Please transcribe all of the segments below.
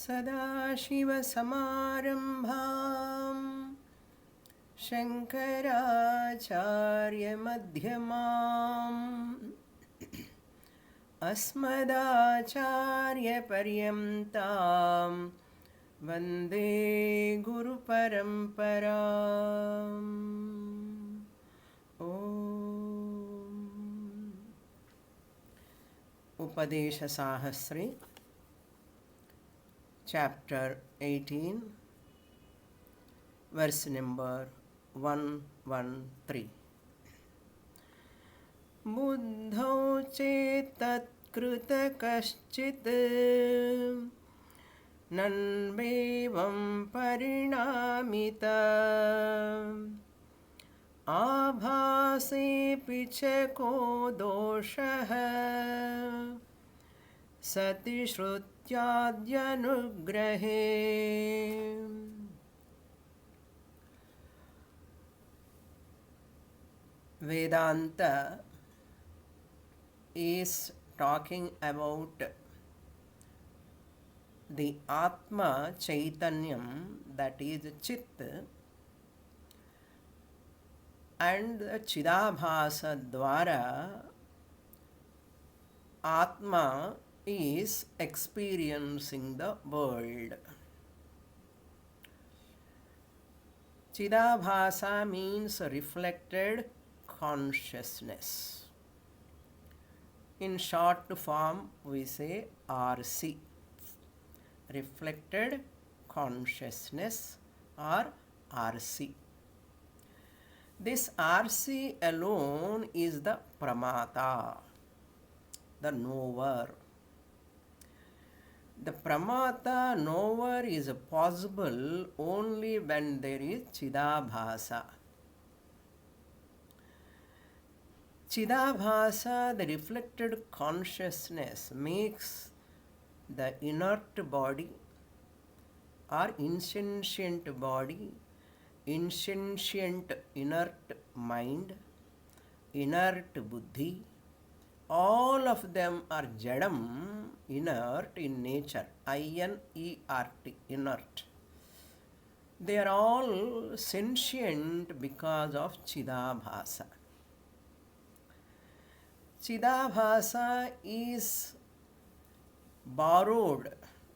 सदाशिवसमारम्भां शङ्कराचार्यमध्यमाम् अस्मदाचार्यपर्यन्तां वन्दे गुरुपरम्पराम्। Upadesa Sahasri, chapter 18, verse number 113. Buddhau chetat krita kaschit nanbevam parinamita आभासेऽपि च को दोषः सति श्रुत्याद्यनुग्रहे। Vedanta is talking about the Atma Chaitanyam, that is Chit, and the Chidabhasa Dwara Atma is experiencing the world. Chidabhasa means reflected consciousness. In short form we say RC, reflected consciousness, or RC. This RC alone is the Pramata, the knower. The Pramata knower is possible only when there is Chidabhasa. Chidabhasa, the reflected consciousness, makes the inert body or insentient body, insentient inert mind, inert buddhi, all of them are jadam, inert in nature, I-N-E-R-T, inert. They are all sentient because of Chidabhasa. Chidabhasa is borrowed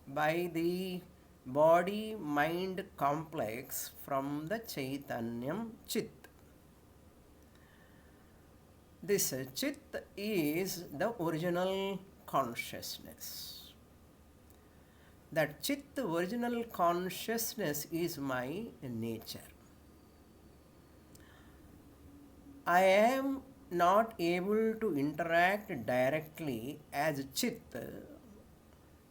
by the body-mind complex from the Chaitanyam Chit. This Chit is the original consciousness. That Chit, original consciousness, is my nature. I am not able to interact directly as Chit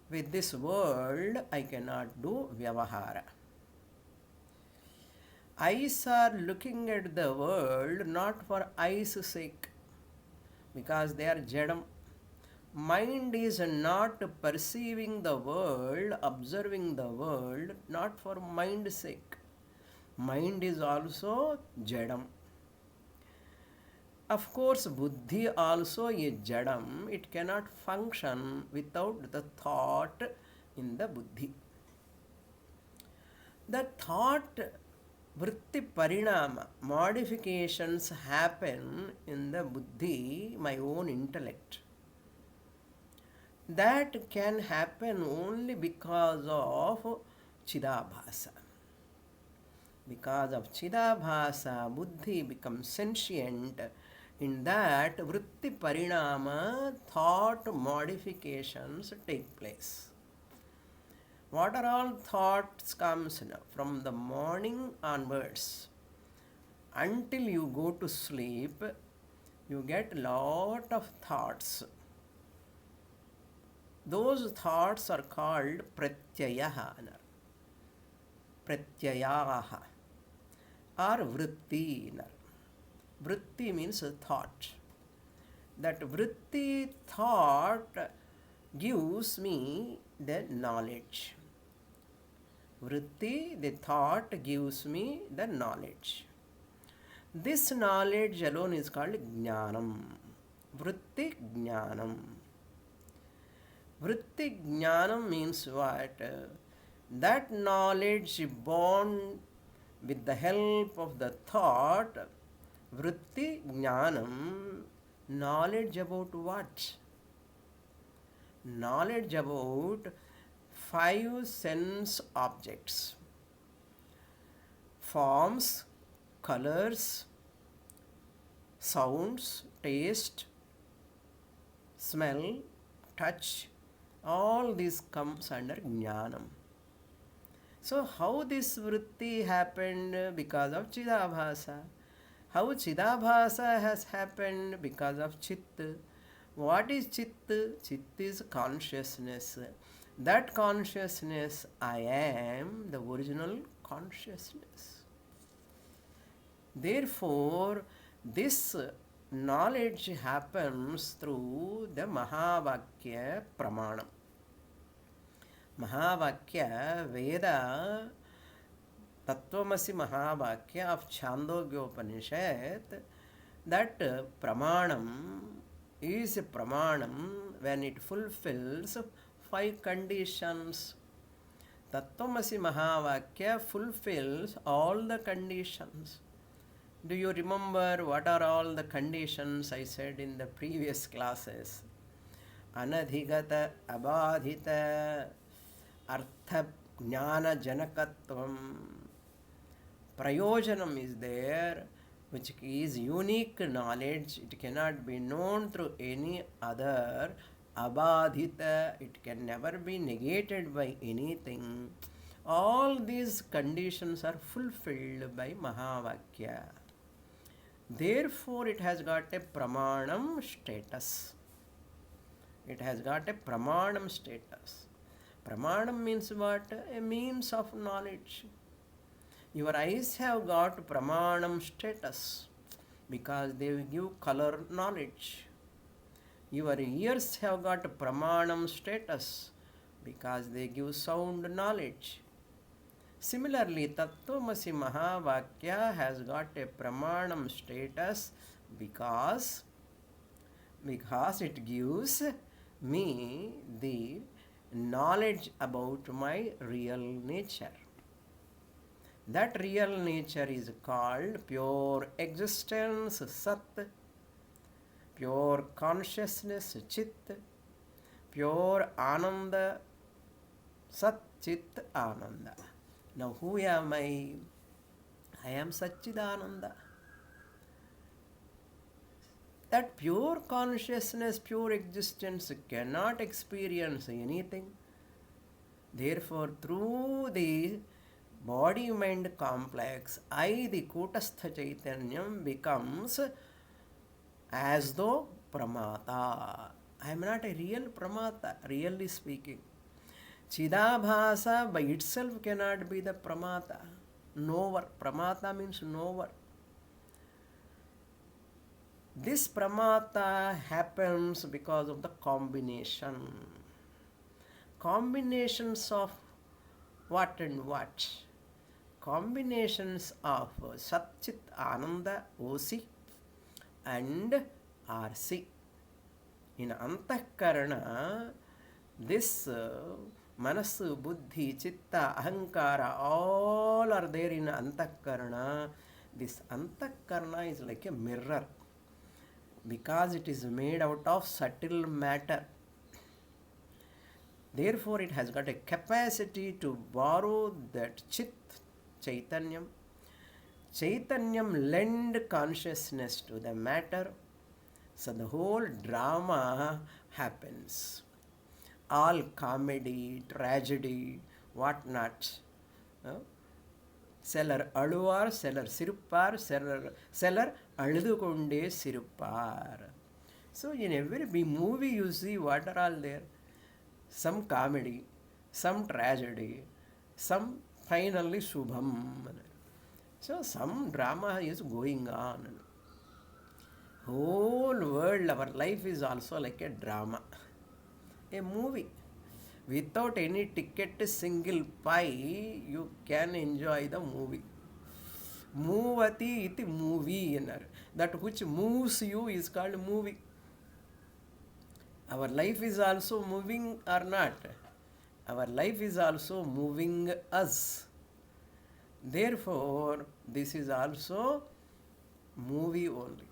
with this world. I cannot do Vyavahara. Eyes are looking at the world not for eyes' sake, because they are jadam. Mind is not perceiving the world, observing the world, not for mind's sake. Mind is also jadam. Of course, buddhi also is jadam. It cannot function without the thought in the buddhi. The thought, vritti parinama, modifications happen in the buddhi, my own intellect. That can happen only because of Chidabhasa. Because of Chidabhasa, buddhi becomes sentient. In that, vritti parinama, thought modifications take place. What are all thoughts comes now? From the morning onwards until you go to sleep, you get lot of thoughts. Those thoughts are called pratyayaha, pratyayaha, or vritti. Vritti means thought. That vritti thought gives me the knowledge. Vritti, the thought, gives me the knowledge. This knowledge alone is called jnanam. Vritti jnanam. Vritti jnanam means what? That knowledge born with the help of the thought, vritti jnanam, knowledge about what? Knowledge about five sense objects: forms, colors, sounds, taste, smell, touch, all this comes under jnanam. So how this vritti happened? Because of Chidabhasa. How Chidabhasa has happened? Because of Chit. What is Chit? Chit is consciousness. That consciousness, I am the original consciousness. Therefore, this knowledge happens through the Mahavakya Pramanam. Mahavakya, Veda, Tattvamasi Mahavakya of Chandogyopanishad, that Pramanam is a Pramanam when it fulfills five conditions. Tattvamasi Mahavakya fulfills all the conditions. Do you remember what are all the conditions I said in the previous classes? Anadhigata, abadhita, artha jnana janakatvam. Prayojanam is there, which is unique knowledge. It cannot be known through any other. Abadhita, it can never be negated by anything. All these conditions are fulfilled by Mahavakya. Therefore, it has got a pramanam status. It has got a pramanam status. Pramanam means what? A means of knowledge. Your eyes have got pramanam status because they give color knowledge. Your ears have got pramanam status because they give sound knowledge. Similarly, Tattvamasi Mahavakya has got a pramanam status because it gives me the knowledge about my real nature. That real nature is called pure existence, Sat, pure consciousness, Chit, pure Ananda, Sat, Chit, Ananda. Now, who am I? I am Satchidananda. That pure consciousness, pure existence cannot experience anything. Therefore, through the body-mind complex, I, the Kutastha Chaitanyam, becomes as though Pramata. I am not a real Pramata, really speaking. Chidabhasa by itself cannot be the Pramata. Knower. Pramata means knower. This Pramata happens because of the combination. Combinations of what and what? Combinations of Satchit Ananda OC and RC. In Antakarana, this Manasu, Buddhi, Chitta, Ahankara, all are there in Antakarana. This Antakarana is like a mirror because it is made out of subtle matter. Therefore, it has got a capacity to borrow that Chit, Chaitanyam. Chaitanyam lend consciousness to the matter. So the whole drama happens. All comedy, tragedy, whatnot. Seller aluvar, seller sirupar, seller aludukonde sirupar. So in every movie you see what are all there? Some comedy, some tragedy, some finally Shubham. So some drama is going on. Whole world, our life is also like a drama. A movie. Without any ticket, single pie, you can enjoy the movie. Movati iti movie. That which moves you is called movie. Our life is also moving or not. Our life is also moving us. Therefore, this is also movie only.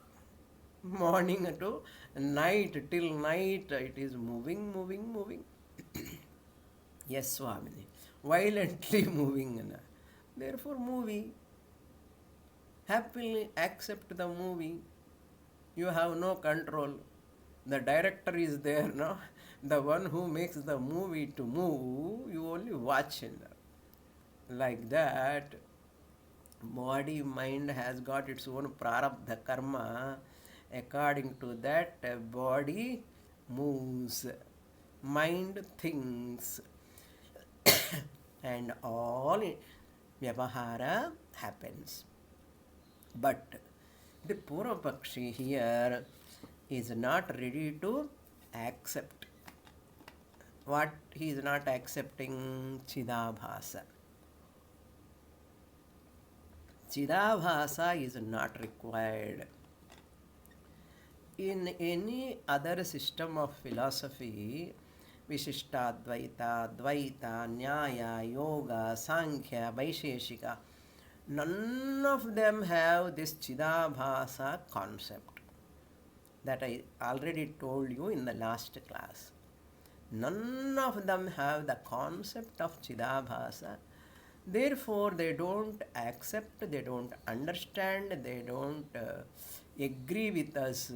Morning to night, till night, it is moving, moving, moving. Yes, Swamini. Violently moving. Therefore, movie. Happily accept the movie. You have no control. The director is there, no? The one who makes the movie to move, you only watch in like that. Body, mind has got its own prarabdha karma. According to that, body moves, mind thinks, and all vyavahara happens. But the Purvapakshi here is not ready to accept. What he is not accepting? Chidabhasa. Chidabhasa is not required. In any other system of philosophy, Vishishtadvaita, Dvaita, Nyaya, Yoga, Sankhya, Vaisheshika, none of them have this Chidabhasa concept that I already told you in the last class. None of them have the concept of Chidabhasa. Therefore, they don't accept, they don't understand, they don't agree with us.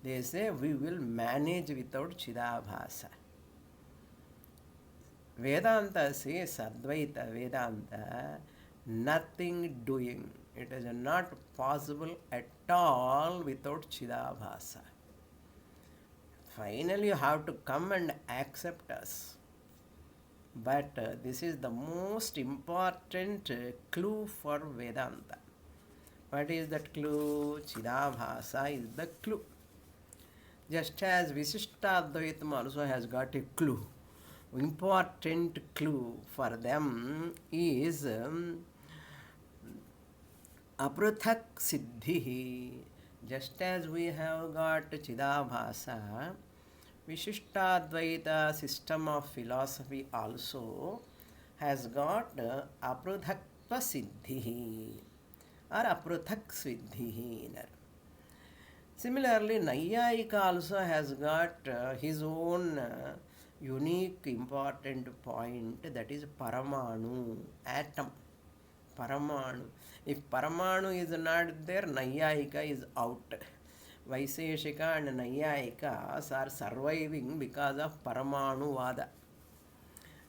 They say we will manage without Chidabhasa. Vedanta says, Advaita Vedanta, nothing doing. It is not possible at all without Chidabhasa. Finally, you have to come and accept us. But this is the most important clue for Vedanta. What is that clue? Chidabhasa is the clue. Just as Visishtadvaitam also has got a clue. Important clue for them is Aprathak Siddhi. Just as we have got Chidabhasa, Vishishtadvaita system of philosophy also has got Apradhakva Siddhi or Aprathak Siddhi. Similarly, Nayayika also has got his own unique important point, that is Paramanu, atom. Paramanu. If Paramanu is not there, Nayayika is out. Vaiseshika and Nayayikas are surviving because of Paramanu Vada.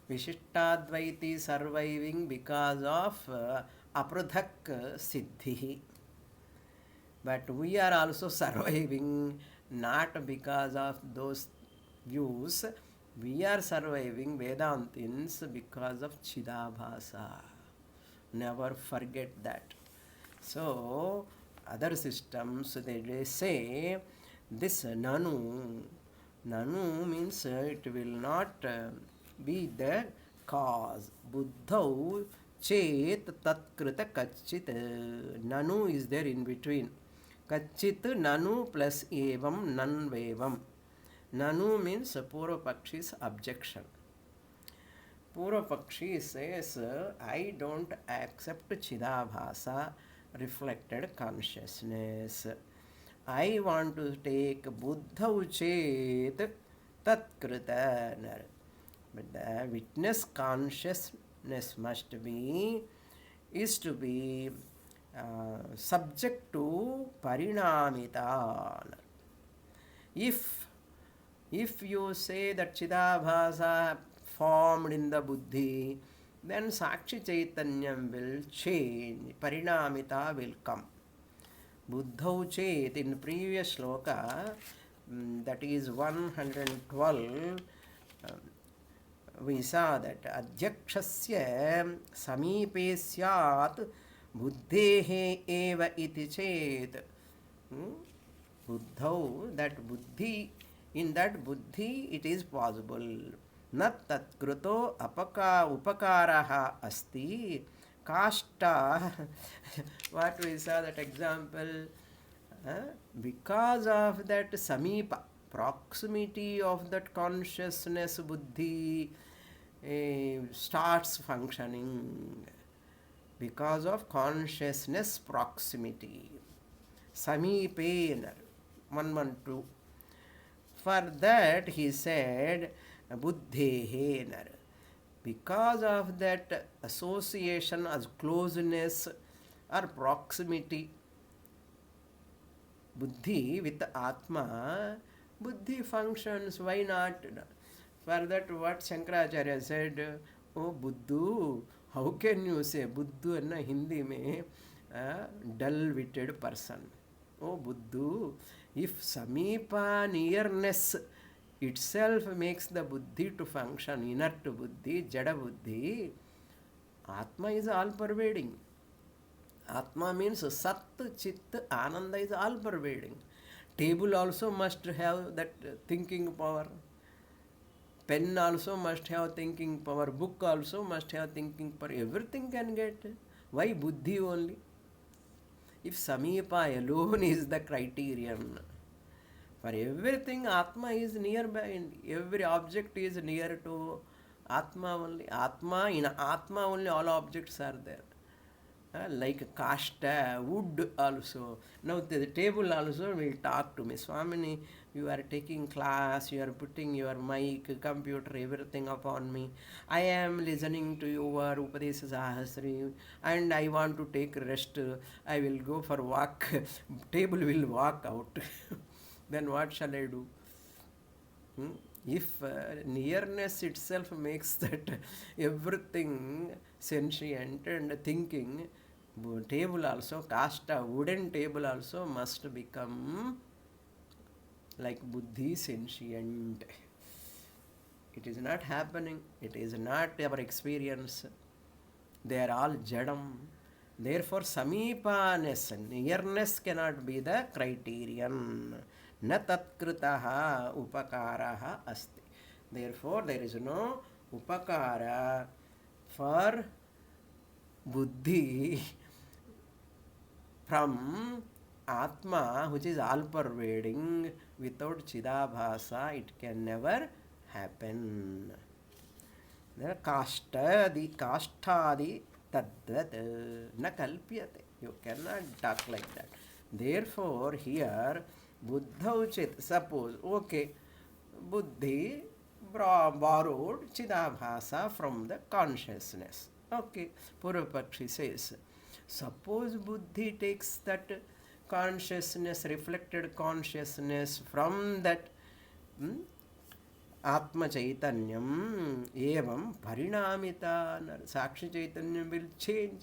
Vishishtadvaiti surviving because of Apradhak Siddhi. But we are also surviving not because of those views. We are surviving Vedantins because of Chidabhasa. Never forget that. So, other systems, they say this Nanu. Nanu means it will not be the cause. Buddhau chet tatkrita kachit. Nanu is there in between. Kachit nanu plus evam nan vevam. Nanu means Purvapakshi's objection. Purvapakshi says, I don't accept Chidabhasa, reflected consciousness. I want to take Buddha Uchet Tatkrita. But the witness consciousness is to be subject to Parinamita. If you say that Chidabhasa formed in the Buddhi, then Sakshi Chaitanyam will change, Parinamita will come. Buddhau Chet in previous shloka, that is 112, we saw that Adhyakshasya Samipe Syat Buddhehe Eva Iti Chet. Buddhau, that Buddhi, in that Buddhi it is possible. Nat tatkruto upakaraha asti kashta. What we saw that example? Because of that samipa, proximity of that consciousness buddhi, starts functioning because of consciousness proximity. Samipe 112. For that he said buddhehe. Because of that association as closeness or proximity, buddhi with atma, buddhi functions. Why not? For that, what Shankaracharya said, oh Buddhu, how can you say Buddhu in Hindi mein dull-witted person? Oh Buddhu, if Samipa nearness itself makes the buddhi to function, inert buddhi, jada buddhi, Atma is all pervading. Atma means Sat, Chit, Ananda is all pervading. Table also must have that thinking power. Pen also must have thinking power. Book also must have thinking power. Everything can get. Why buddhi only? If Samipa alone is the criterion, for everything Atma is nearby. Every object is near to Atma only. Atma, in Atma only all objects are there. Like kashta, wood also. Now the table also will talk to me. Swamini, you are taking class, you are putting your mic, computer, everything upon me. I am listening to your Upadesa Sahasri and I want to take rest. I will go for walk. Table will walk out. Then what shall I do? If nearness itself makes that everything sentient and thinking, table also, kasta, wooden table also must become like buddhi sentient. It is not happening. It is not our experience. They are all jadam. Therefore, samipaness, nearness cannot be the criterion. Na tatkritaha upakaraha asti. Therefore, there is no upakara for buddhi from Atma, which is all pervading. Without Chidabhasa, it can never happen. There kashtadi tadvat na kalpyate. You cannot talk like that. Therefore, here Buddha Chit, suppose, okay, Buddhi borrowed Chidabhasa from the consciousness. Okay, Purvapakshi says, suppose Buddhi takes that consciousness, reflected consciousness from that Atma Chaitanyam, evam parinamita, Sakshi Chaitanyam will change,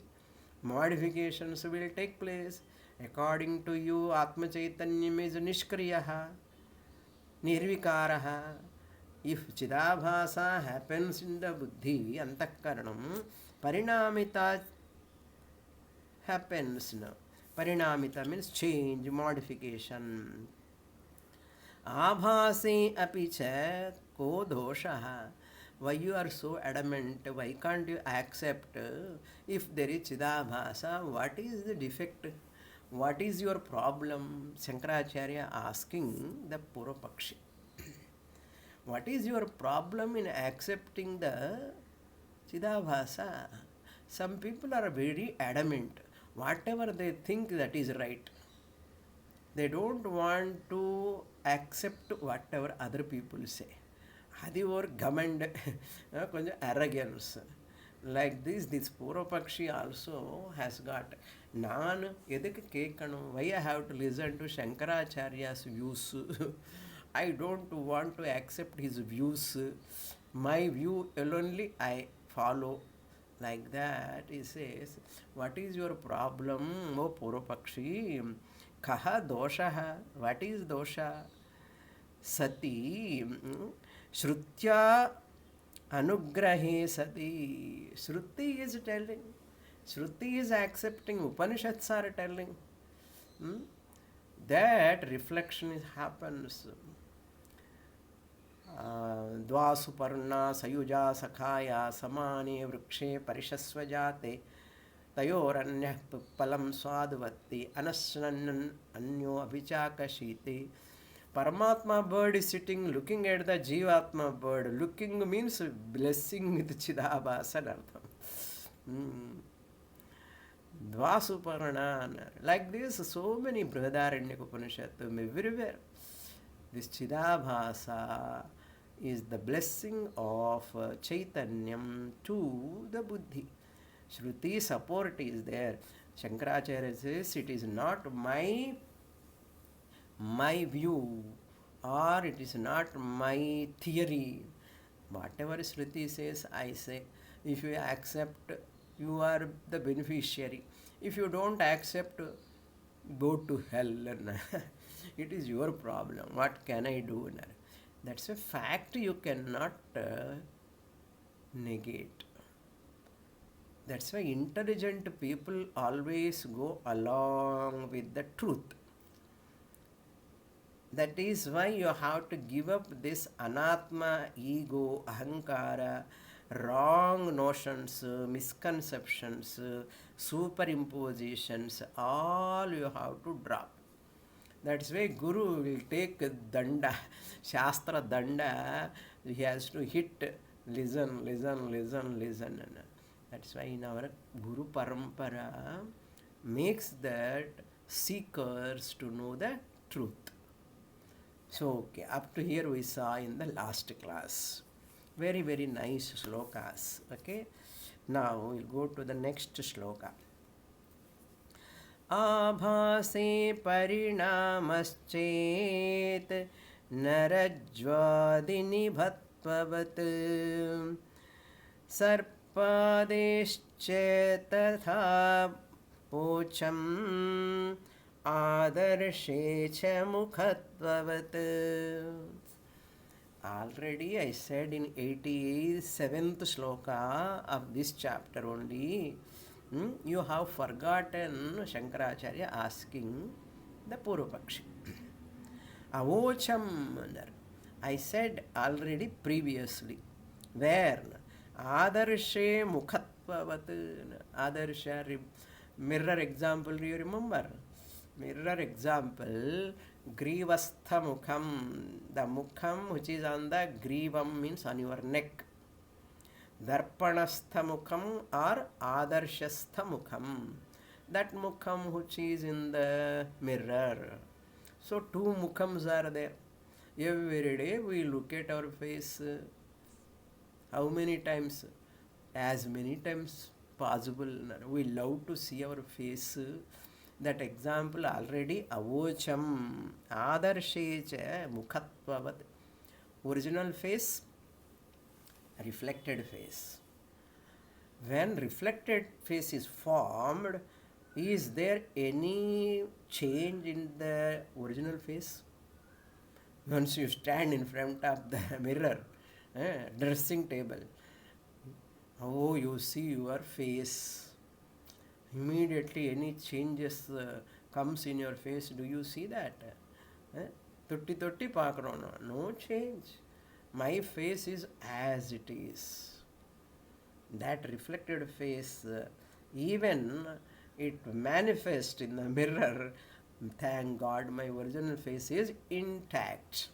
modifications will take place. According to you, Atma Chaitanyam is Nishkriyaha, Nirvikaraha. If Chidabhasa happens in the Buddhi, Antakaranam, Parinamita happens now. Parinamita means change, modification. Abhase apicha ko doshaha. Why you are so adamant? Why can't you accept if there is Chidabhasa? What is the defect? What is your problem? Shankaracharya asking the Purvapakshi. What is your problem in accepting the Chidabhasa? Some people are very adamant. Whatever they think that is right. They don't want to accept whatever other people say. Adi or gamand, arrogance. Like this Purvapakshi also has got Nan edik kekanu. Why I have to listen to Shankaracharya's views? I don't want to accept his views. My view alone I follow. Like that, he says, what is your problem, O Purvapakshi? Kaha doshaha? What is dosha? Sati Shrutya Anugrahe Sati. Shruti is telling. Shruti is accepting. Upanishads are telling. That reflection happens. Dvasuparna sayuja sakhaya samani vrikshe parishasvajate tayoranyah palam swadvatti anasnan anyo abhichakashite Paramatma bird is sitting looking at the Jivatma bird. Looking means blessing with Chidabhasa Artham. Dvasuparana. Like this, so many Brihadaranyaka Upanishads everywhere. This Chidabhasa is the blessing of Chaitanyam to the Buddhi. Shruti support is there. Shankaracharya says it is not my view or it is not my theory. Whatever Shruti says, I say. If you accept, you are the beneficiary. If you don't accept, go to hell. It is your problem. What can I do? That's a fact you cannot negate. That's why intelligent people always go along with the truth. That is why you have to give up this anatma, ego, ahankara, wrong notions, misconceptions, superimpositions, all you have to drop. That's why Guru will take danda, Shastra danda, he has to hit, listen. That's why in our Guru Parampara makes that seekers to know the truth. So, okay, up to here we saw in the last class. Very, very nice shlokas. Okay. Now we'll go to the next shloka. Abhase parinamaschet narajvadini bhatvavat sarpadesche tatha pocham Adarshe cha mukhatvavat. Already I said in 87th shloka of this chapter only, you have forgotten Shankaracharya asking the Purvapakshi. Avocham, I said already previously. Where? Adarshe mukhatvavat. Adarsha, mirror example, do you remember? Mirror example, grivastha mukham. The mukham which is on the grivam means on your neck. Darpanastha mukham or adarshastha mukham. That mukham which is in the mirror. So two mukhams are there. Every day we look at our face. How many times? As many times possible. We love to see our face. That example already avocham adarshecha mukhatvavat. Original face, reflected face. When reflected face is formed, is there any change in the original face? Once you stand in front of the mirror, dressing table, oh, you see your face. Immediately any changes comes in your face. Do you see that? Totti paakron. No change. My face is as it is. That reflected face, even it manifests in the mirror. Thank God my original face is intact.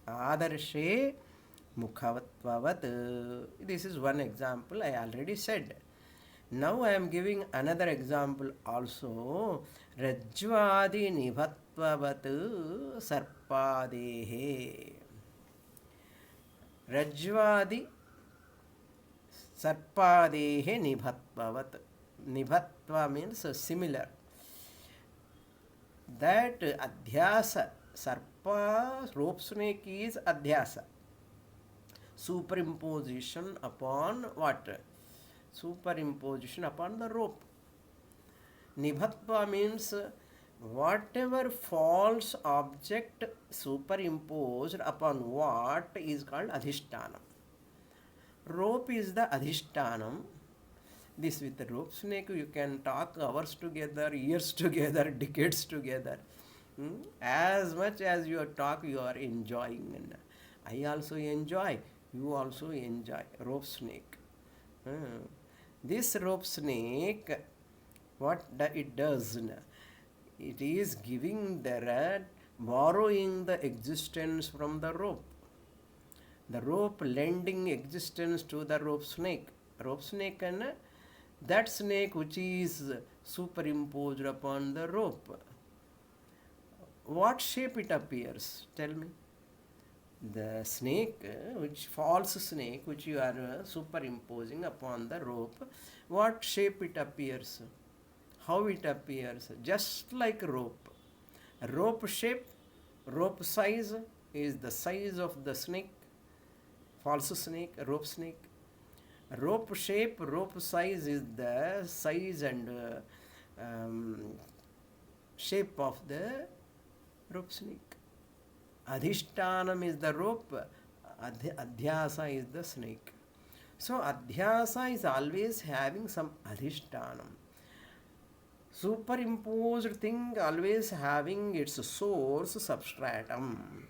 Adarshe mukhavatvavat. This is one example I already said. Now I am giving another example also. Rajvadi nibhatvavat sarpadehe. Rajvadi sarpadehe nibhatvavat. Nibhatva means similar. That adhyasa, sarpa, rope snake is adhyasa. Superimposition upon what? Superimposition upon the rope. Nibhatva means whatever false object superimposed upon what is called adhishtanam. Rope is the adhishtanam. This with the rope snake you can talk hours together, years together, decades together. As much as you talk, you are enjoying. And I also enjoy, you also enjoy. Rope snake. This rope snake, what it does? It is giving the borrowing the existence from the rope lending existence to the rope snake and that snake which is superimposed upon the rope. What shape it appears? Tell me. The snake, which false snake, which you are superimposing upon the rope, what shape it appears? How it appears? Just like rope. Rope shape, rope size is the size of the snake, false snake, rope snake. Rope shape, rope size is the size and shape of the rope snake. Adhishtanam is the rope, adhyasa is the snake. So adhyasa is always having some adhishtanam. Superimposed thing always having its source substratum.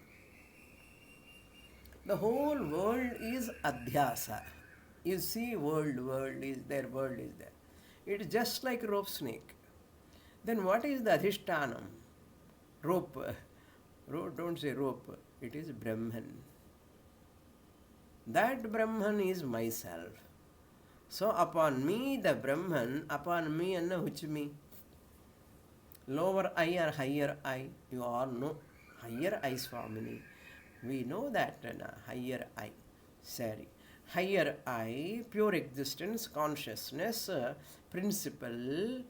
The whole world is adhyasa. You see, world is there. It is just like rope snake. Then what is the adhishtanam? Rope. Don't say rope. It is Brahman. That Brahman is myself. So upon me, the Brahman, upon me and which me? Lower I or higher I? You all know. Higher I, Swamini. We know that higher I. Sorry. Higher I, pure existence, consciousness, principle.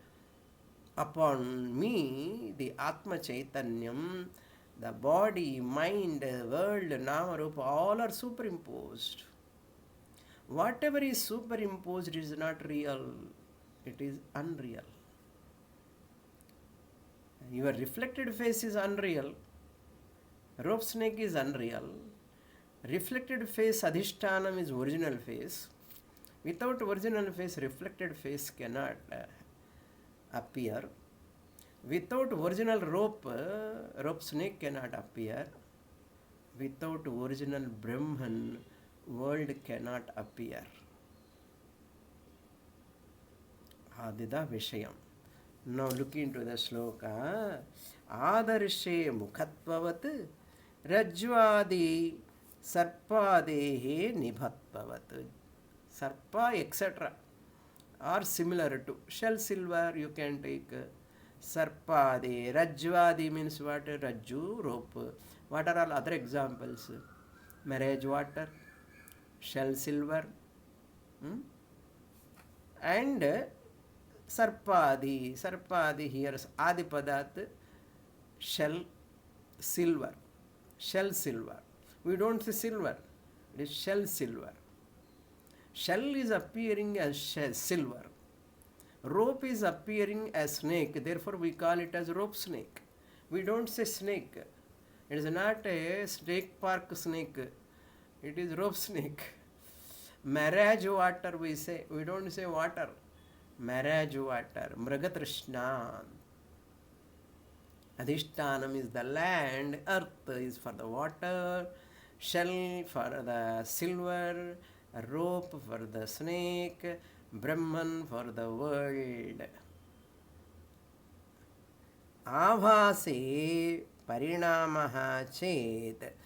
Upon me, the Atma Chaitanyam, the body, mind, world, Nama Rupa, all are superimposed. Whatever is superimposed is not real, it is unreal. Your reflected face is unreal, rope snake is unreal, reflected face, adhishtanam is original face. Without original face, reflected face cannot appear. Without original rope, rope snake cannot appear. Without original Brahman, world cannot appear. Adida Vishayam. Now look into the sloka. Adarshe mukhatvavat rajvadi sarpadehe nibhatvavat. Sarpa, etc. are similar to shell silver. You can take sarpade. Rajvadi means what? Rajju, rope. What are all other examples? Marriage water, shell silver, and sarpadi. Sarpadi here is adipadat, shell silver. Shell silver. We don't say silver. It is shell silver. Shell is appearing as silver. Rope is appearing as snake. Therefore, we call it as rope snake. We don't say snake. It is not a snake park snake. It is rope snake. Marriage water we say. We don't say water. Marriage water. Mragatrishna. Adhishtanam is the land. Earth is for the water. Shell for the silver. Rope for the snake. Brahman for the world. Avhase parinamaha chet.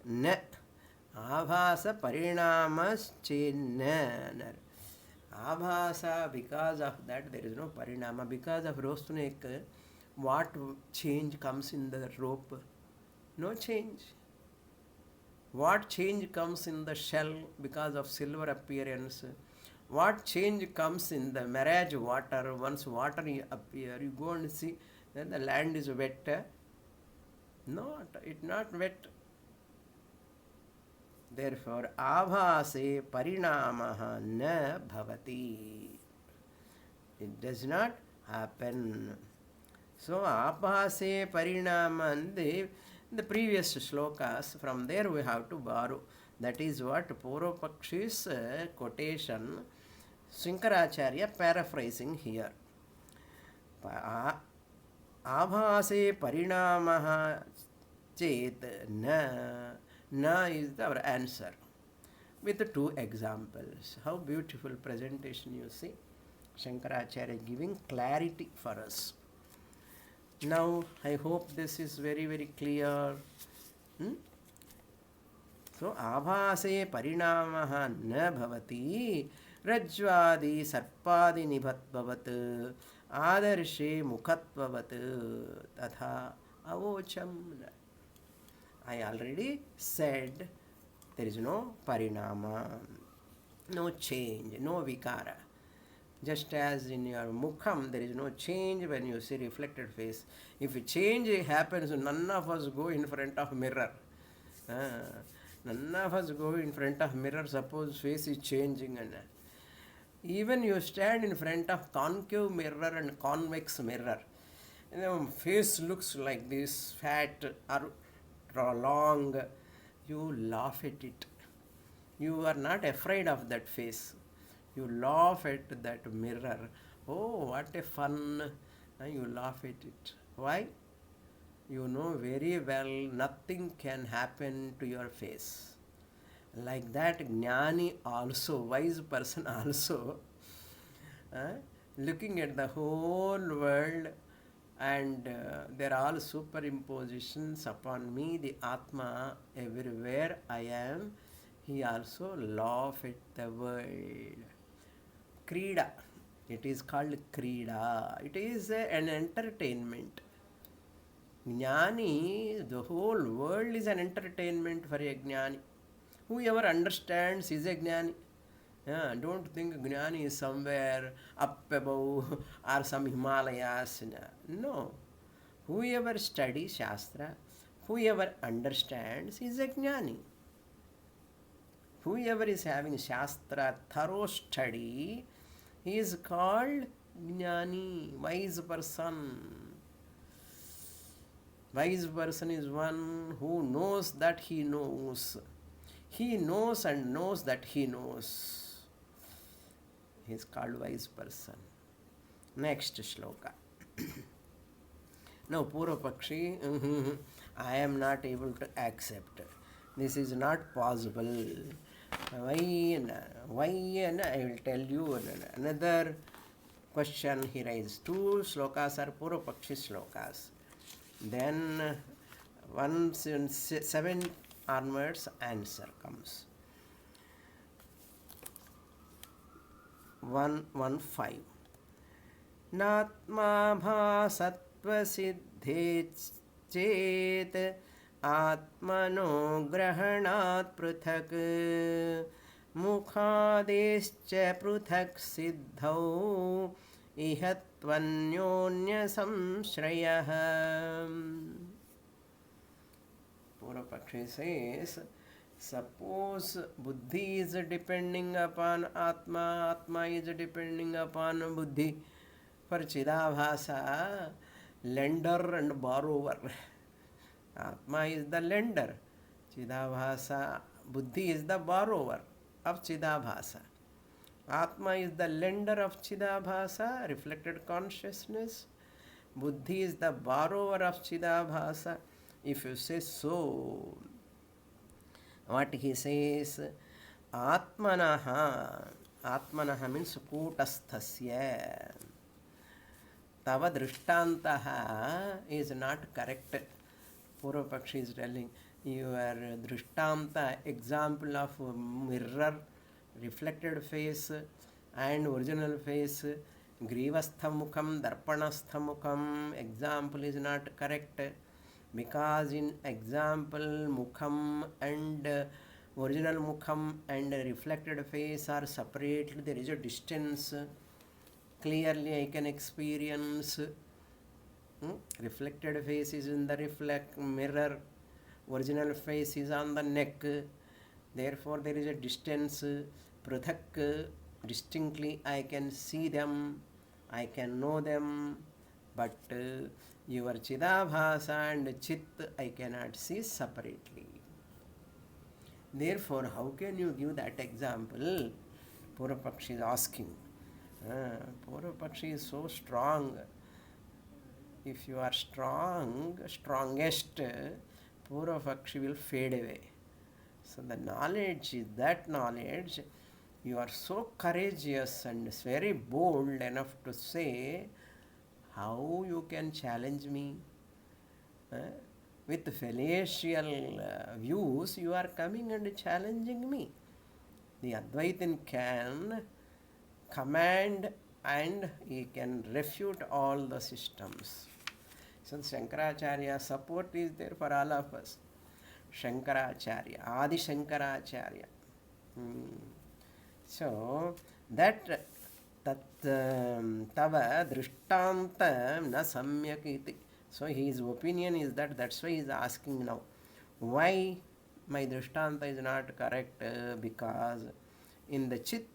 Na. Avhasa parinamas chet. Avhasa, because of that there is no parinama. Because of rope snake, what change comes in the rope? No change. What change comes in the shell because of silver appearance? What change comes in the marriage water? Once water appear, you go and see, then the land is wet. Not, it not wet. Therefore, avhase parinamaha na bhavati. It does not happen. So, avhase parinama, the previous shlokas, from there we have to borrow. That is what Purvapakshi's quotation, Shankaracharya paraphrasing here. Avhase parinamaha chet na is our answer. With two examples. How beautiful presentation you see. Shankaracharya giving clarity for us. Now I hope this is very very clear. Hmm? So आभासे परिणामः न भवति रज्ज्वादि सर्पादि निभत्ववत् आदर्शे मुखत्ववत् तथा अवोचम्. I already said there is no parinama, no change, no vikara. Just as in your mukham there is no change when you see reflected face. If a change happens, none of us go in front of mirror. None of us go in front of mirror, suppose face is changing. And even you stand in front of concave mirror and convex mirror, face looks like this, fat or long, you laugh at it. You are not afraid of that face. You laugh at that mirror. Oh, what a fun. You laugh at it. Why? You know very well nothing can happen to your face. Like that, Jnani also, wise person also, looking at the whole world, and there are all superimpositions upon me, the Atma, everywhere I am, he also laugh at the world. Krida, it is called Krida. It is an entertainment. Jnani, the whole world is an entertainment for a Jnani. Whoever understands is a Jnani. Don't think Jnani is somewhere up above or some Himalayas. No. Whoever studies Shastra, whoever understands is a Jnani. Whoever is having Shastra thorough study, he is called Jnani, wise person. Wise person is one who knows that he knows. He knows and knows that he knows. He is called wise person. Next shloka. Now, Purva Pakshi, I am not able to accept. This is not possible. Why? And I will tell you another question he raises. 2 slokas are Purva Pakshi slokas. Then 7 onwards answer comes. 1:15. Natma bhasatva siddhe chet atmano grahanat pruthak mukhadescha pruthak siddhau ihatvanyonya samshrayah. Purva says, suppose buddhi is depending upon atma, atma is depending upon buddhi. For Chidabhasa, lender and borrower. Atma is the lender. Chidabhasa, buddhi is the borrower of Chidabhasa. Atma is the lender of Chidabhasa, reflected consciousness. Buddhi is the borrower of Chidabhasa. If you say so, what he says, Atmanaha, Atmanaha means Kutasthasya. Tava Drishtantaha is not correct. Purva Pakshi is telling, your Drishtanta, example of mirror, reflected face and original face, Grivastha Mukham, Darpanastha Mukham, example is not correct. Because in example, Mukham and original Mukham and reflected face are separate, there is a distance. Clearly I can experience. Reflected face is in the mirror, original face is on the neck. Therefore there is a distance. Pruthak, distinctly I can see them, I can know them, but your Chidabhasa and Chit I cannot see separately. Therefore, how can you give that example? Purva Pakshi is asking. Purva Pakshi is so strong. If you are strong, strongest, Purva Pakshi will fade away. So the knowledge is that knowledge. You are so courageous and very bold enough to say, How you can challenge me? With fallacial views, you are coming and challenging me. The Advaitin can command and he can refute all the systems. So Shankaracharya support is there for all of us. Shankaracharya, Adi Shankaracharya. So that tat tava drishtanta na samyak iti. So his opinion is that that's why he is asking now. Why my drishtanta is not correct? Because in the chit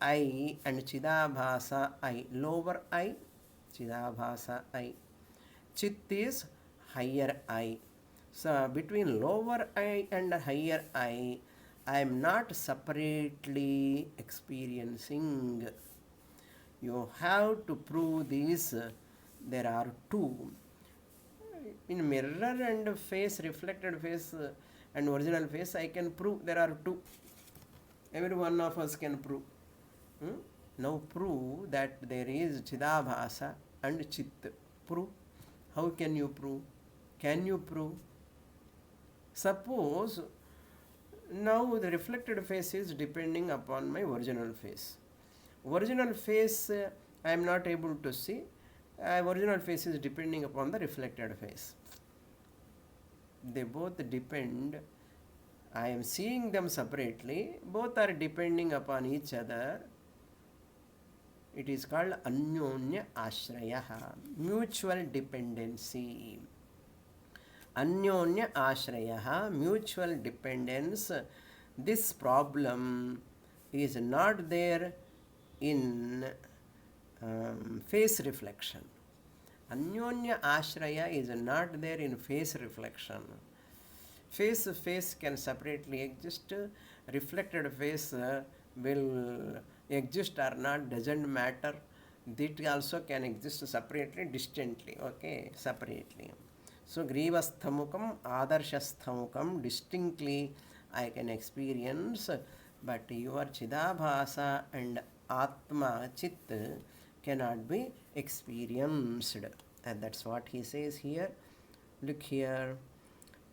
I and chidabhasa I, lower I, chidabhasa I. Chit is higher I. So between lower I and higher I am not separately experiencing. You have to prove this. There are two. In mirror and face, reflected face and original face, I can prove there are two. Every one of us can prove. Now prove that there is Chidabhasa and Chit. Prove. How can you prove? Can you prove? Suppose now the reflected face is depending upon my original face. Original face I am not able to see. Original face is depending upon the reflected face. They both depend. I am seeing them separately. Both are depending upon each other. It is called Anyonya Ashraya, mutual dependency. Anyonya Ashraya, mutual dependence. This problem is not there in face reflection. Anyonya Ashraya is not there in face reflection. Face can separately exist. Reflected face will exist or not, doesn't matter. That also can exist separately, distantly, okay, separately. So Grivasthamukam, Adarshasthamukam, distinctly I can experience, but your Chidabhasa and Atma, Chit cannot be experienced. And that's what he says here. Look here.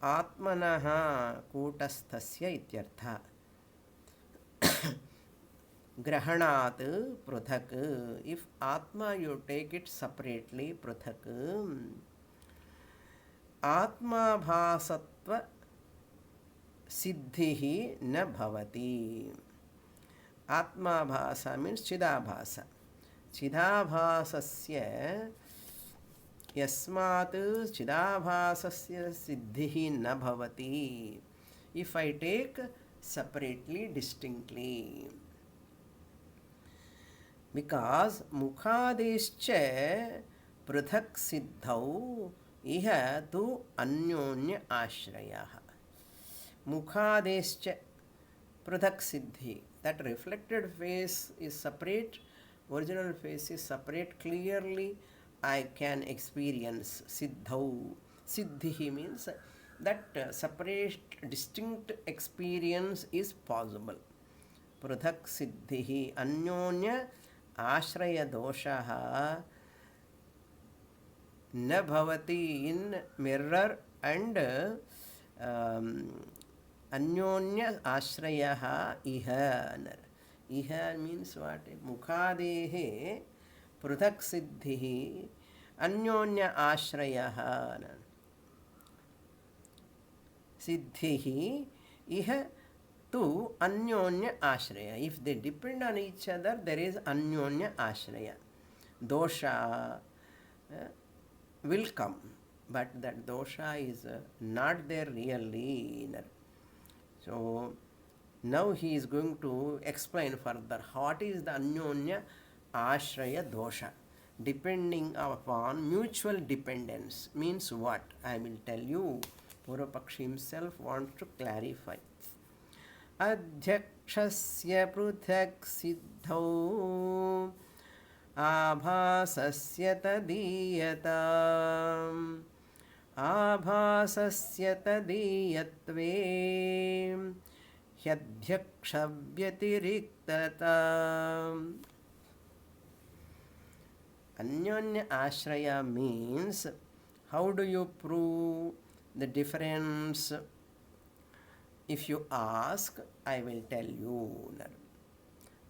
Atmanaha kutasthasya ityartha. Grahanat pruthak. If Atma you take it separately, pruthak. Atma bhasatva siddhihi na bhavati. Atma bhasa means Chidabhasa. Chidabhasasya yasmat Chidabhasasya siddhihi na bhavati. If I take separately, distinctly. Because mukhadescha pruthak siddhau iha tu anyonya ashrayah. Mukhadescha pruthak siddhi. That reflected face is separate, original face is separate. Clearly I can experience siddhau. Siddhi means that separate, distinct experience is possible. Pruthak siddhihi anyonya ashraya doshaha na bhavati in mirror and anyonya ashrayaha iha. Iha means what? Mukhadehe pruthak siddhihi anyonya ashrayaha. Siddhihi iha tu anyonya ashraya. If they depend on each other, there is anyonya ashraya. Dosha will come, but that dosha is not there really. So now he is going to explain further what is the anyonya ashraya dosha. Depending upon mutual dependence means what? I will tell you. Purvapakshi himself wants to clarify. Adhyakshasya pruthak siddhau abhasasya tadiyatam abhasasya tadiyatve hyadhyakshavyatiriktatam. Anyonya ashraya means, how do you prove the difference? If you ask, I will tell you.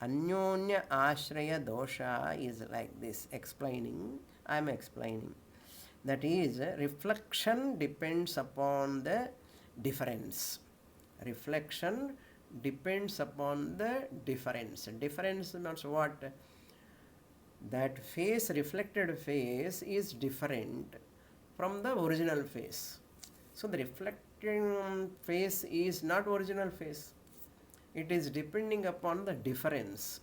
Anyonya ashraya dosha is like this. Explaining, I am explaining. That is, reflection depends upon the difference. Reflection depends upon the difference. Difference means what? That face, reflected face, is different from the original face. So the reflecting face is not original face. It is depending upon the difference.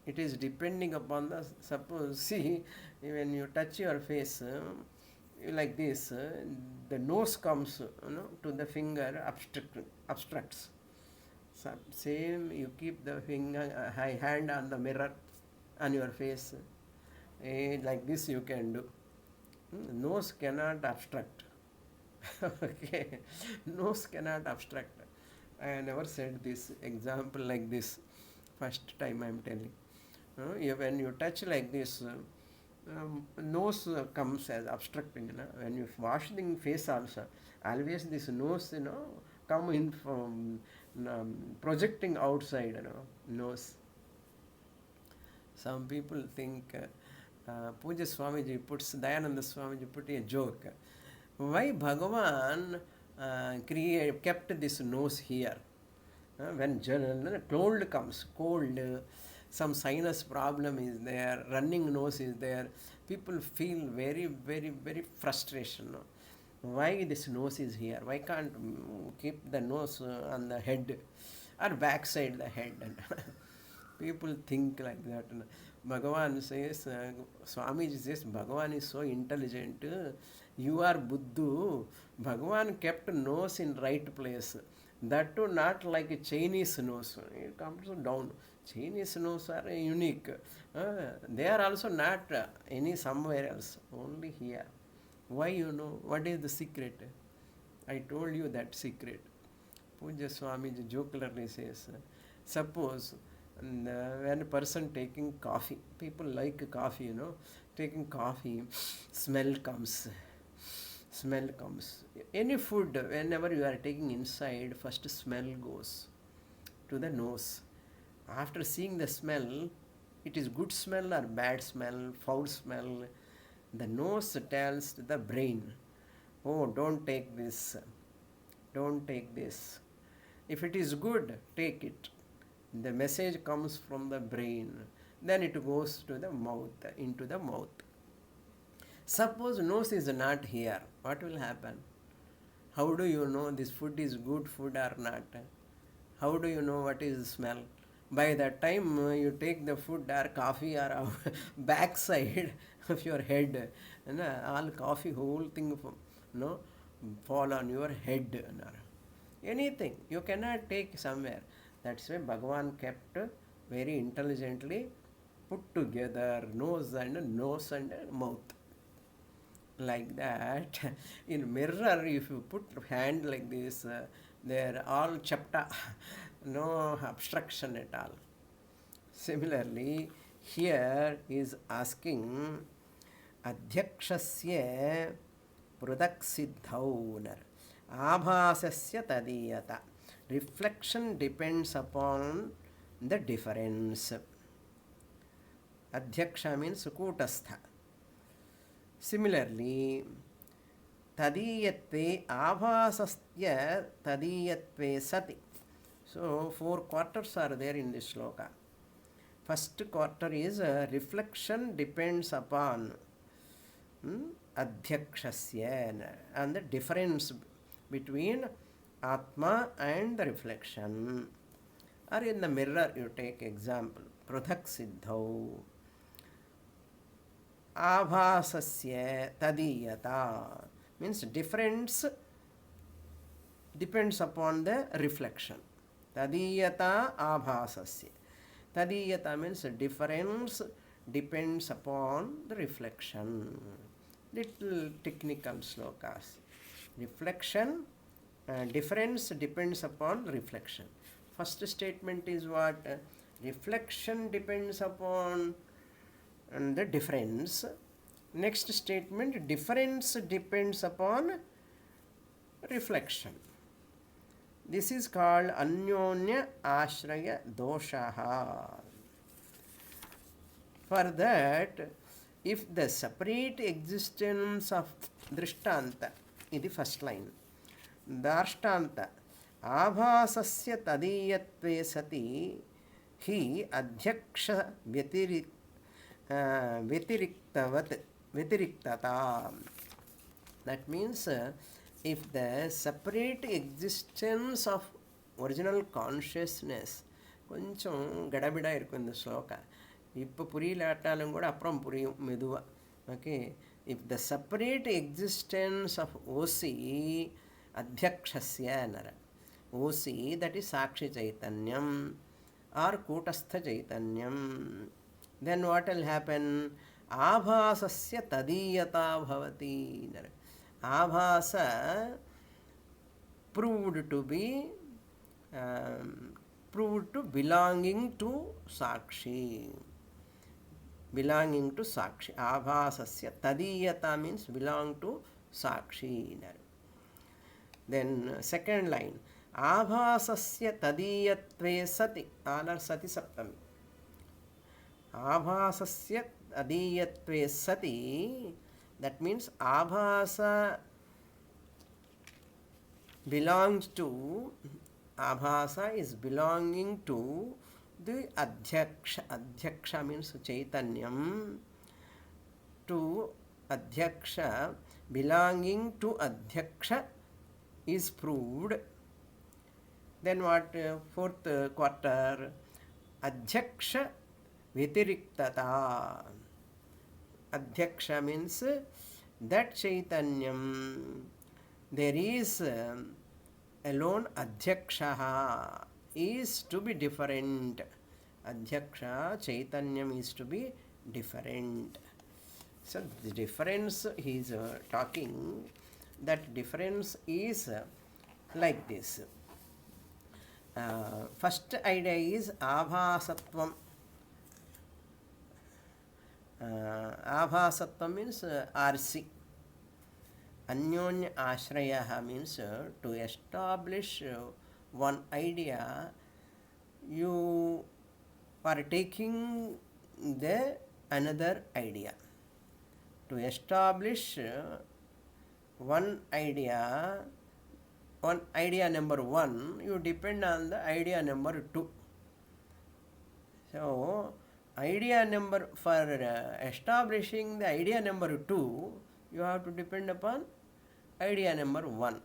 It is depending upon the, suppose, see, when you touch your face like this, the nose comes to the finger, obstructs. So same, you keep the finger, hand on the mirror on your face, like this you can do. Nose cannot obstruct. Okay, nose cannot obstruct. I never said this example like this. First time I am telling. When you touch like this, nose comes as obstructing. When you washing face also, always this nose, come in from projecting outside, nose. Some people think, Puja Swamiji puts, Dayananda Swamiji put a joke. Why Bhagavan kept this nose here? When cold comes, cold, some sinus problem is there, running nose is there, people feel very, very, very frustration. Why this nose is here? Why can't keep the nose on the head or backside the head? People think like that. Bhagavan says, Swamiji says, Bhagavan is so intelligent. You are Buddhu. Bhagavan kept nose in right place. That too not like a Chinese nose. It comes down. Chinese nose are unique. They are also not any somewhere else. Only here. Why What is the secret? I told you that secret. Puja Swamiji jocularly says, suppose when a person taking coffee, people like coffee, taking coffee, smell comes. Any food, whenever you are taking inside, first smell goes to the nose. After seeing the smell, it is good smell or bad smell, foul smell, the nose tells the brain, oh, don't take this, don't take this. If it is good, take it. The message comes from the brain, then it goes to the mouth, into the mouth. Suppose nose is not here, what will happen? How do you know this food is good food or not? How do you know what is smell? By that time you take the food or coffee or backside of your head, all coffee, whole thing, fall on your head. Anything, you cannot take somewhere. That's why Bhagavan kept very intelligently put together nose and mouth. Like that. In mirror, if you put hand like this, they're all chapta, no obstruction at all. Similarly, here is asking Adhyakshasya Prudak Siddhaunar Abhasasya Tadiyata. Reflection depends upon the difference. Adhyaksha means Kutastha. Similarly, Tadiyatve Abhasasya Tadiyatve Sati. So, 4 quarters are there in this sloka. First quarter is reflection depends upon Adhyakshasya, and the difference between Atma and the reflection. Or in the mirror, you take example, Pruthak Siddhau. Abhasasya Tadiyata means difference depends upon the reflection. Tadiyata Abhasasya. Tadiyata means difference depends upon the reflection. Little technical slokas. Reflection, difference depends upon reflection. First statement is what? Reflection depends upon and the difference. Next statement, difference depends upon reflection. This is called Anyonya Ashraya Doshaha. For that, if the separate existence of Drishtanta, is the first line, Darshtanta, Abhasasya Tadiyatve Sati, Hi Adhyaksha Vyatiriktata. That means if the separate existence of original consciousness கொஞ்சம் கடபிடா இருக்கும் இந்த ஸ்லோகா. இப்போ புரியலாட்டாலும் கூட அப்புறம் புரியும் மெதுவாக. Okay, if the separate existence of ஓசி அத்தியக்ஷஸ்ய நர, ஓசி தட் இஸ் சாட்சி சைத்தன்யம் ஆர் கூட்டஸ்த சைத்தன்யம், then what will happen? Abhasasya tadiyata bhavati. Abhasa proved to be proved to belonging to sakshi, belonging to sakshi. Abhasasya tadiyata means belong to sakshi. Then second line, abhasasya tadiyatve sati, all are sati saptami. Abhasasya adiyatve sati, that means abhasa belongs to, abhasa is belonging to the adhyaksha. Adhyaksha means chaitanyam. To adhyaksha, belonging to adhyaksha is proved. Then what? Fourth quarter, adhyaksha vyatiriktata. Adhyaksha means that chaitanyam, there is alone adhyakshaha is to be different. Adhyaksha chaitanyam is to be different. So the difference he is talking, that difference is like this. First idea is abhasatvam. Abhasatvam means RC. Anyonya Ashrayaha means to establish one idea, you are taking the another idea. To establish one idea number one, you depend on the idea number two. So idea number, for establishing the idea number two, you have to depend upon idea number one.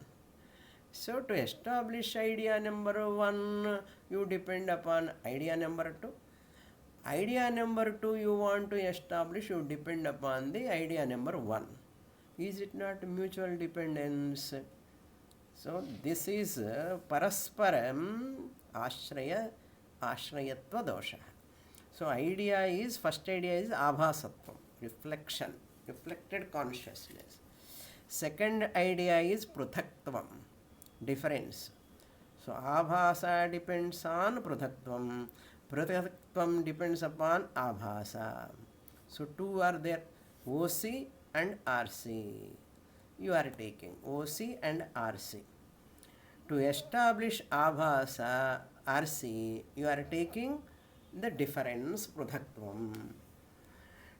So to establish idea number one, you depend upon idea number two. Idea number two you want to establish, you depend upon the idea number one. Is it not mutual dependence? So this is parasparam ashrayatva dosha. So idea is, first idea is abhasatvam, reflection, reflected consciousness. Second idea is pruthaktvam, difference. So abhasa depends on pruthaktvam, pruthaktvam depends upon abhasa. So two are there, OC and RC. You are taking OC and RC. To establish abhasa RC, you are taking the difference pruthaktvam.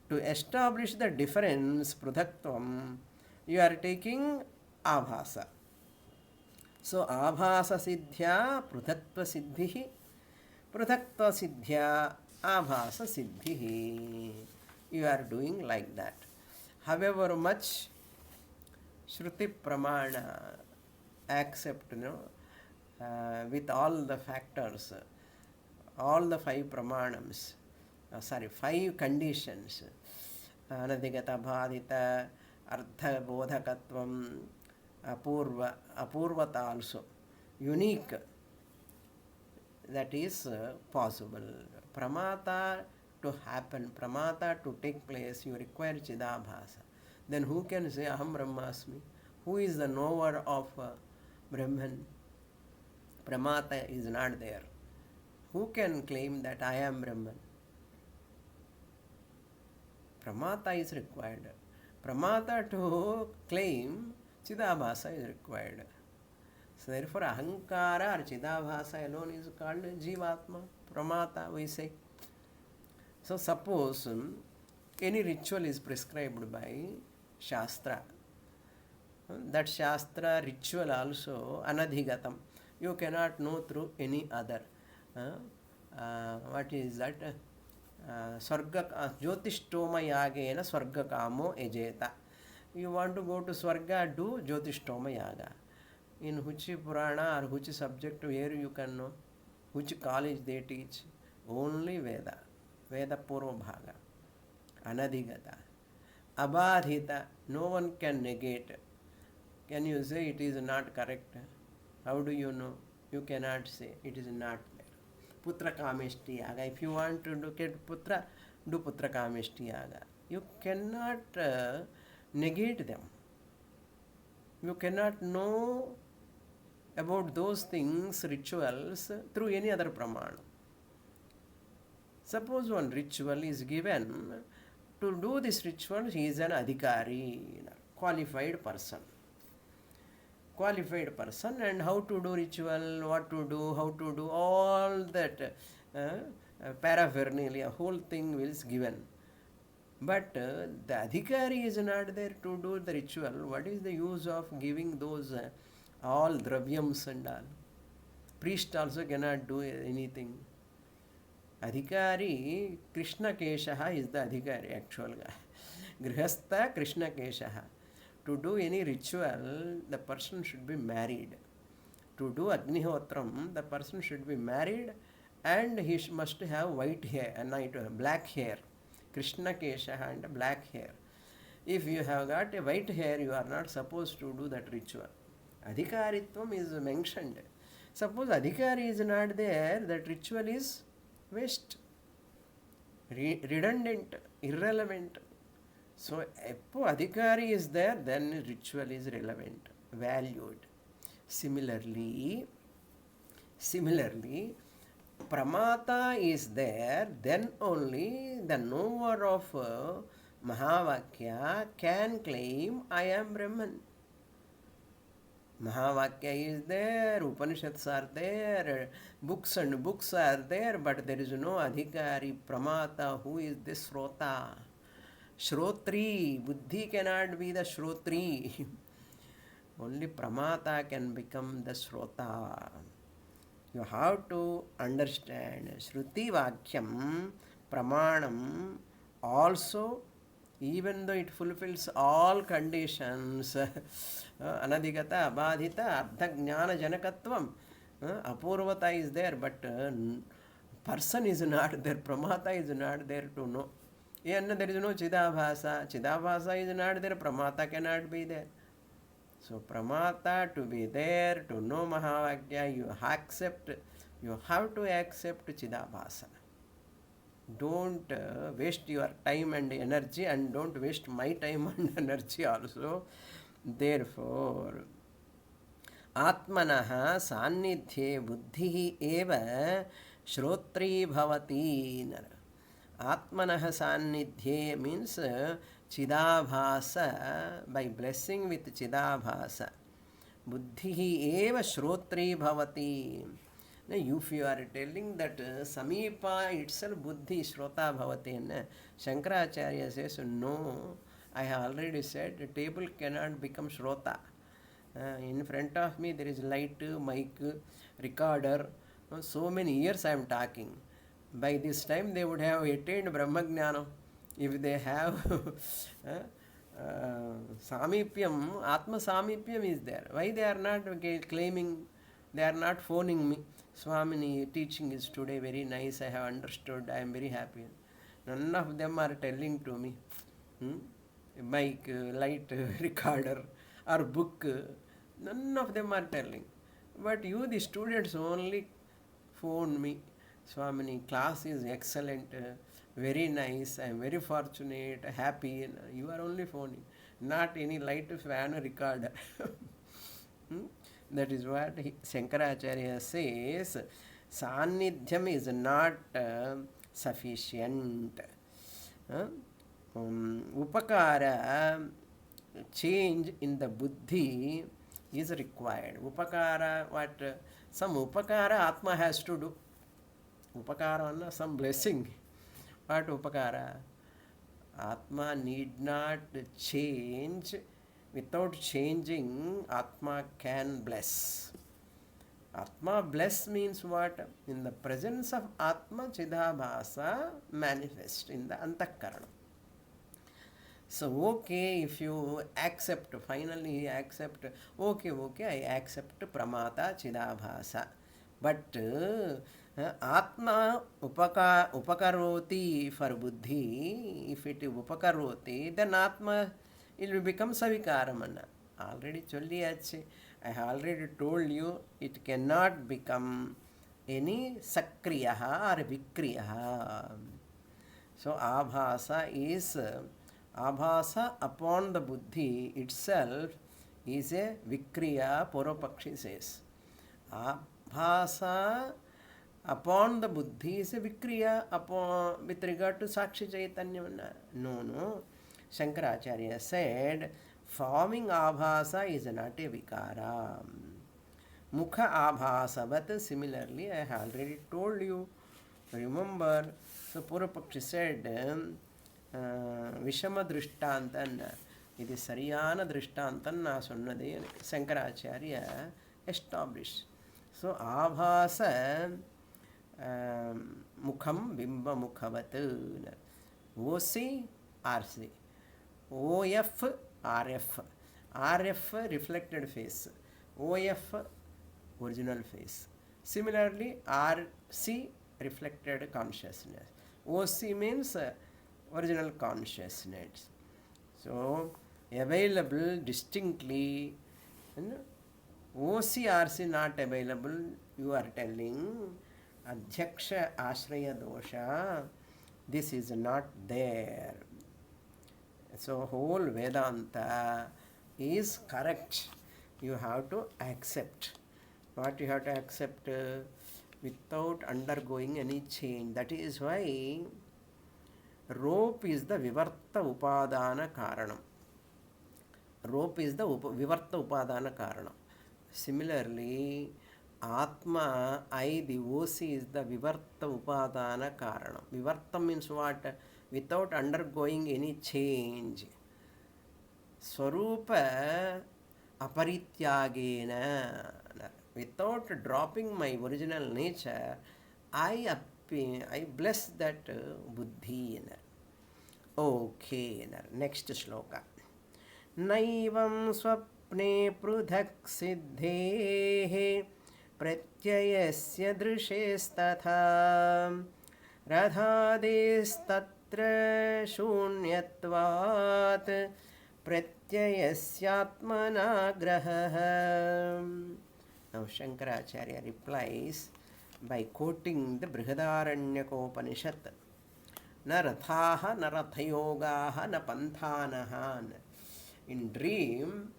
To establish the difference pruthaktvam, you are taking abhasa. So abhasa siddhya pruthaktva siddhihi, pruthaktva siddhya abhasa siddhihi. You are doing like that. However much Shruti Pramana accept, with all the factors, all the five pramanams, 5 conditions, anadigata bhadita, artha bodhakatvam, apurvata also, unique, that is possible. Pramata to happen, pramata to take place, you require chidabhasa. Then who can say aham brahmasmi? Who is the knower of Brahman? Pramata is not there. Who can claim that I am Brahman? Pramata is required. Pramata to claim Chidabhasa is required. So therefore Ahankara or Chidabhasa alone is called Jivatma, Pramata we say. So suppose any ritual is prescribed by Shastra. That Shastra ritual also anadhigatam. You cannot know through any other. What is that? Swarga Jyotishtoma Yagena Swarga Kamo Ejeta. You want to go to Swarga, do Jyotishtoma Yaga. In which Purana or which subject where you can know? Which college they teach? Only Veda. Veda Purva Bhaga. Anadhigata. Abadhita. No one can negate. Can you say it is not correct? How do you know? You cannot say it is not there. Putra Kameshti Yaga. If you want to look at Putra, do Putra Kameshti Yaga. You cannot negate them. You cannot know about those things, rituals, through any other pramana. Suppose one ritual is given, to do this ritual he is an adhikari, qualified person. Qualified person, and how to do ritual, what to do, how to do, all that paraphernalia, whole thing is given. But the adhikari is not there to do the ritual. What is the use of giving those all dravyams and all? Priest also cannot do anything. Adhikari, Krishna Keshaha is the adhikari actual guy. Grihastha Krishna Keshaha. To do any ritual, the person should be married. To do Agnihotram, the person should be married and he must have white hair, black hair. Krishna Keshaha and black hair. If you have got a white hair, you are not supposed to do that ritual. Adhikaritvam is mentioned. Suppose Adhikari is not there, that ritual is waste, redundant, irrelevant. So, if Adhikari is there, then ritual is relevant, valued. Similarly, Pramata is there, then only the knower of Mahavakya can claim I am Brahman. Mahavakya is there, Upanishads are there, books and books are there, but there is no Adhikari, Pramata, who is the Shrota. Shrotri, Buddhi cannot be the Shrotri. Only Pramata can become the Shrota. You have to understand Shruti Vakyam, Pramanam, also, even though it fulfills all conditions, Anadhigata, Abadhita, Ardha Jnana Janakatvam, Apurvata is there, but person is not there, Pramata is not there to know. And there is no Chidabhasa. Chidabhasa is not there, Pramata cannot be there. So Pramata to be there, to know Mahavakya, you have to accept Chidabhasa. Don't waste your time and energy, and don't waste my time and energy also. Therefore, Atmanaha Sannidhye Buddhi eva Shrotri Bhavati. Atmanaha Sannidhye means Chidabhasa, by blessing with Chidabhasa. Buddhi eva Shrotri Bhavati. Now, if you are telling that Samipa itself Buddhi Shrota Bhavati, Shankaracharya says, no, I have already said the table cannot become Shrota. In front of me there is light, mic, recorder. So many years I am talking. By this time they would have attained Brahmajnana. If they have Samipyam, Atma Samipyam is there. Why they are not claiming, they are not phoning me? Swamini, teaching is today very nice, I have understood, I am very happy. None of them are telling to me. Mic, light, recorder or book, none of them are telling. But you, the students, only phone me. Swamini, class is excellent, very nice, I am very fortunate, happy. You are only phoning, not any light, fan, recorder. That is what Shankaracharya says. Sannidhyam is not sufficient. upakara, change in the buddhi is required. Upakara, what? Some upakara Atma has to do. Upakara, some blessing. What upakara? Atma need not change. Without changing, Atma can bless. Atma bless means what? In the presence of Atma, Chidabhasa manifest in the Antakarana. So, okay, if you accept, finally accept, okay, I accept Pramata Chidabhasa. But Atma upakaroti for buddhi, if it upakaroti, then Atma it will become Savikaramana. Already cholliyache. I have already told you it cannot become any Sakriyaha or Vikriyaha. So Abhasa is Abhasa upon the buddhi itself is a Vikriya, Purvapakshi says. Abhasa upon the buddhi is a Vikriya upon with regard to Sakshi Chaitanya. No. Shankaracharya said, forming Abhasa is not a Vikara. Mukha Abhasavat, similarly, I have already told you. Remember, so Purvapakshi said, Vishama Drishtantan, it is Sariyana Drishtantan, na sonnade, Shankaracharya established. So Abhasa Mukham Bimba Mukhavat, OC RC. OF RF reflected face, OF original face. Similarly, RC reflected consciousness. OC means original consciousness. So available distinctly. OC RC not available. You are telling Adhyaksha Ashraya Dosha. This is not there. So whole Vedanta is correct. You have to accept. What you have to accept without undergoing any change. That is why rope is the Vivarta Upadana Karanam. Rope is the Vivarta Upadana Karanam. Similarly, Atma, I, the OC is the Vivarta Upadana Karanam. Vivarta means what? Without undergoing any change. Swarupa aparityagena. Without dropping my original nature, I bless that buddhi. Okay, next shloka. Naivam swapne prudhak siddhehe pratyayasya drishesthatha radhadistatra shunyatvat pratyayasyaatmana graha. Now Shankaracharya replies by quoting the Brihadaranyaka Na rathaha, na rathayogaha, na panthanaha. In dream,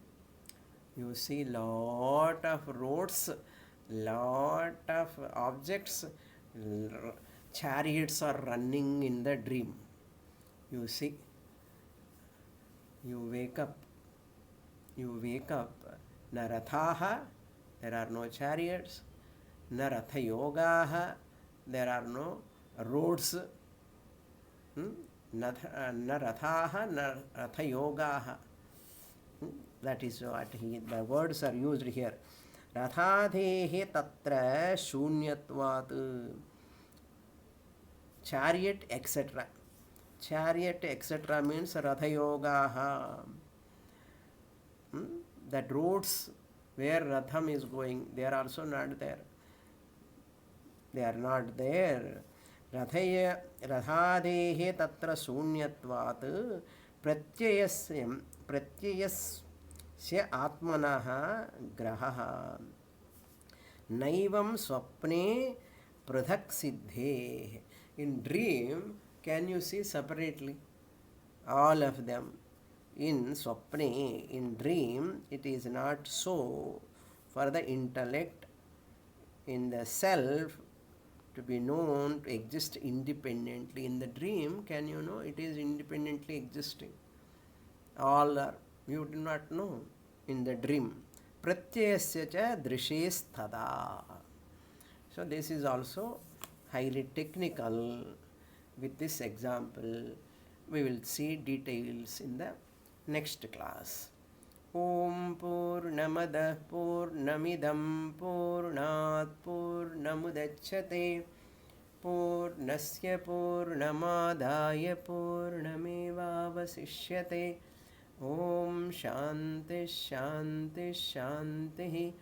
you see lot of roads, lot of objects, chariots are running in the dream. You see, you wake up, na rathaha, there are no chariots, na ratha yogaha, there are no roads, na rathaha, na ratha yogaha. That is what the words are used here. Rathadhehe tatra shunyatvat. Chariot, etc. Chariot, etc. means ratha yogaha. That roads where Ratham is going, they are also not there. They are not there. Radhadehe tatra sunyatvat pratyayasya atmanaha grahaha. Naivam swapne pradhak siddhe. In dream, can you see separately? All of them. In swapne, in dream, it is not so. For the intellect, in the self, to be known, to exist independently. In the dream, can you know it is independently existing? All are, you do not know in the dream. Pratyayasya cha drishes-tada. So this is also highly technical. With this example, we will see details in the next class. Om Purnamada Purnamidam Purnat Purnamudachyate Purnasya Purnamadaya Purnamevavasishyate. Om Shanti Shanti Shanti.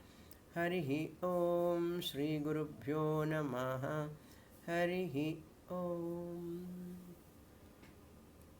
Harihi Om Shri Gurubhyo Namaha. Harihi Om.